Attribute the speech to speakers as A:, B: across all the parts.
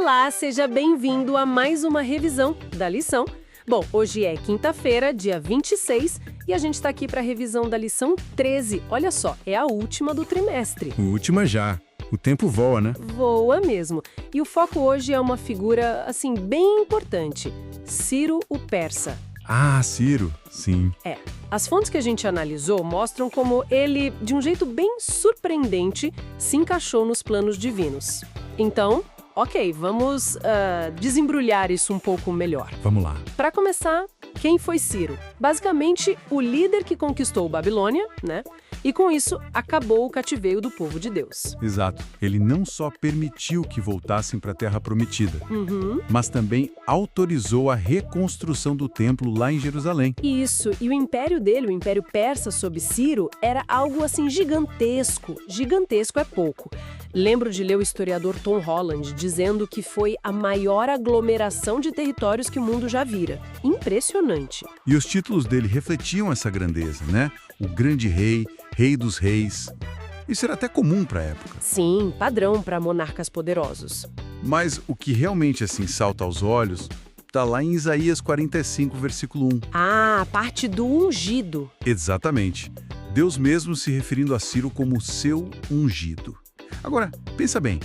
A: Olá, seja bem-vindo a mais uma revisão da lição. Bom, hoje é quinta-feira, dia 26, e a gente está aqui para a revisão da lição 13. Olha só, é a última do trimestre.
B: Última já. O tempo voa, né?
A: Voa mesmo. E o foco hoje é uma figura, assim, bem importante. Ciro o Persa.
B: Ah, Ciro, sim.
A: As fontes que a gente analisou mostram como ele, de um jeito bem surpreendente, se encaixou nos planos divinos. Então, ok, vamos desembrulhar isso um pouco melhor.
B: Vamos lá.
A: Para começar, quem foi Ciro? Basicamente, o líder que conquistou Babilônia, né? E com isso, acabou o cativeiro do povo de Deus.
B: Exato. Ele não só permitiu que voltassem para a Terra Prometida, mas também autorizou a reconstrução do templo lá em Jerusalém.
A: Isso, e o império dele, o Império Persa sob Ciro, era algo assim gigantesco. Gigantesco é pouco. Lembro de ler o historiador Tom Holland dizendo que foi a maior aglomeração de territórios que o mundo já vira. Impressionante.
B: E os títulos dele refletiam essa grandeza, né? O grande rei, rei dos reis. Isso era até comum para a época.
A: Sim, padrão para monarcas poderosos.
B: Mas o que realmente assim salta aos olhos está lá em Isaías 45, versículo 1.
A: Ah, a parte do ungido.
B: Exatamente. Deus mesmo se referindo a Ciro como seu ungido. Agora, pensa bem,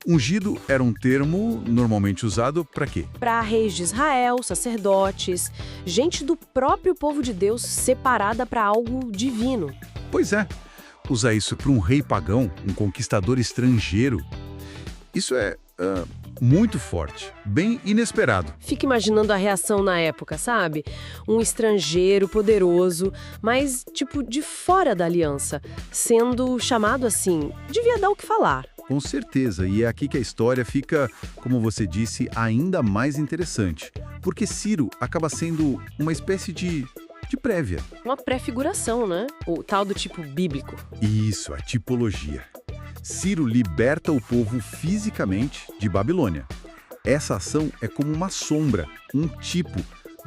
B: ungido era um termo normalmente usado para quê?
A: Para reis de Israel, sacerdotes, gente do próprio povo de Deus separada para algo divino.
B: Pois é, usar isso para um rei pagão, um conquistador estrangeiro, isso é muito forte, bem inesperado.
A: Fica imaginando a reação na época, sabe? Um estrangeiro poderoso, mas tipo de fora da aliança, sendo chamado assim, devia dar o que falar.
B: Com certeza, e é aqui que a história fica, como você disse, ainda mais interessante. Porque Ciro acaba sendo uma espécie de prévia.
A: Uma pré-figuração, né? O tal do tipo bíblico.
B: Isso, a tipologia. Ciro liberta o povo fisicamente de Babilônia. Essa ação é como uma sombra, um tipo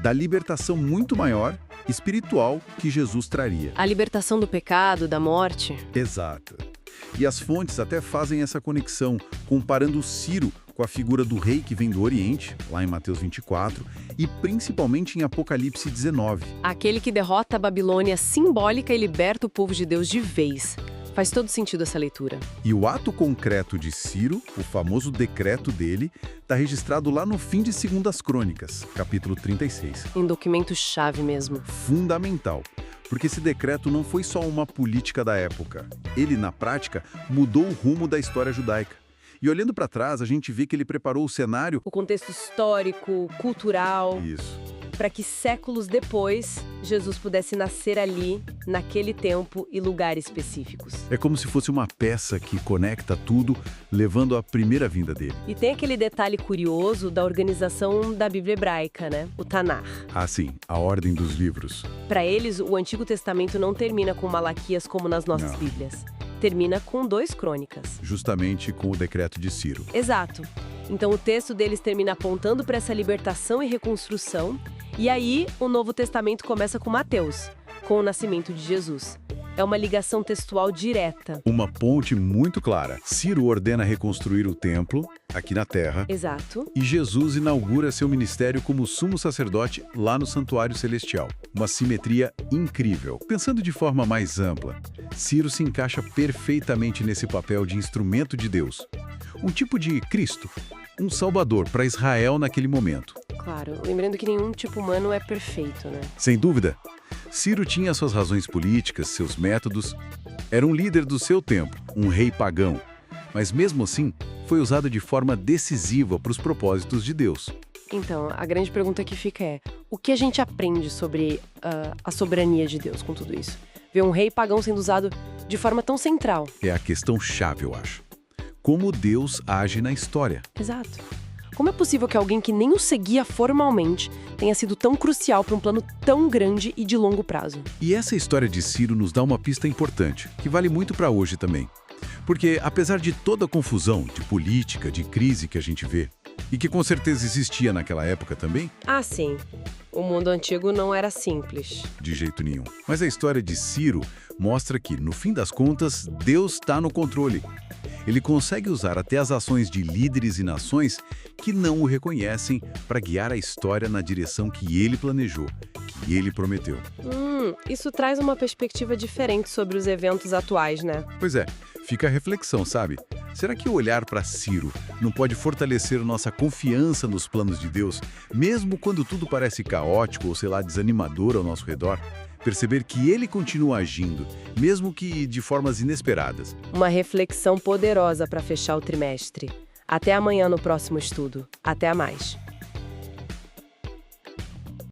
B: da libertação muito maior, espiritual, que Jesus traria.
A: A libertação do pecado, da morte.
B: Exato. E as fontes até fazem essa conexão, comparando Ciro com a figura do rei que vem do Oriente, lá em Mateus 24, e principalmente em Apocalipse 19.
A: Aquele que derrota a Babilônia simbólica e liberta o povo de Deus de vez. Faz todo sentido essa leitura.
B: E o ato concreto de Ciro, o famoso decreto dele, está registrado lá no fim de 2 Crônicas, capítulo 36.
A: Em documento-chave mesmo.
B: Fundamental. Porque esse decreto não foi só uma política da época. Ele, na prática, mudou o rumo da história judaica. E olhando para trás, a gente vê que ele preparou o cenário...
A: O contexto histórico, cultural...
B: Isso.
A: Para que séculos depois, Jesus pudesse nascer ali, naquele tempo e lugar específicos.
B: É como se fosse uma peça que conecta tudo, levando à primeira vinda dele.
A: E tem aquele detalhe curioso da organização da Bíblia hebraica, né? O Tanar.
B: Ah, sim, a ordem dos livros.
A: Para eles, o Antigo Testamento não termina com Malaquias como nas nossas Bíblias. Termina com 2 Crônicas.
B: Justamente com o decreto de Ciro.
A: Exato. Então o texto deles termina apontando para essa libertação e reconstrução. E aí, o Novo Testamento começa com Mateus, com o nascimento de Jesus. É uma ligação textual direta.
B: Uma ponte muito clara. Ciro ordena reconstruir o templo, aqui na Terra.
A: Exato.
B: E Jesus inaugura seu ministério como sumo sacerdote lá no Santuário Celestial. Uma simetria incrível. Pensando de forma mais ampla, Ciro se encaixa perfeitamente nesse papel de instrumento de Deus. Um tipo de Cristo, um salvador para Israel naquele momento.
A: Claro, lembrando que nenhum tipo humano é perfeito, né?
B: Sem dúvida. Ciro tinha suas razões políticas, seus métodos. Era um líder do seu tempo, um rei pagão. Mas mesmo assim, foi usado de forma decisiva para os propósitos de Deus.
A: Então, a grande pergunta que fica é, o que a gente aprende sobre a soberania de Deus com tudo isso? Ver um rei pagão sendo usado de forma tão central.
B: É a questão chave, eu acho. Como Deus age na história.
A: Exato. Como é possível que alguém que nem o seguia formalmente tenha sido tão crucial para um plano tão grande e de longo prazo?
B: E essa história de Ciro nos dá uma pista importante, que vale muito para hoje também. Porque, apesar de toda a confusão de política, de crise que a gente vê, e que com certeza existia naquela época também...
A: Ah, sim. O mundo antigo não era simples.
B: De jeito nenhum. Mas a história de Ciro mostra que, no fim das contas, Deus está no controle. Ele consegue usar até as ações de líderes e nações que não o reconhecem para guiar a história na direção que ele planejou, que ele prometeu.
A: Isso traz uma perspectiva diferente sobre os eventos atuais, né?
B: Pois é, fica a reflexão, sabe? Será que o olhar para Ciro não pode fortalecer nossa confiança nos planos de Deus, mesmo quando tudo parece caótico ou, sei lá, desanimador ao nosso redor? Perceber que ele continua agindo, mesmo que de formas inesperadas.
A: Uma reflexão poderosa para fechar o trimestre. Até amanhã no próximo estudo. Até mais.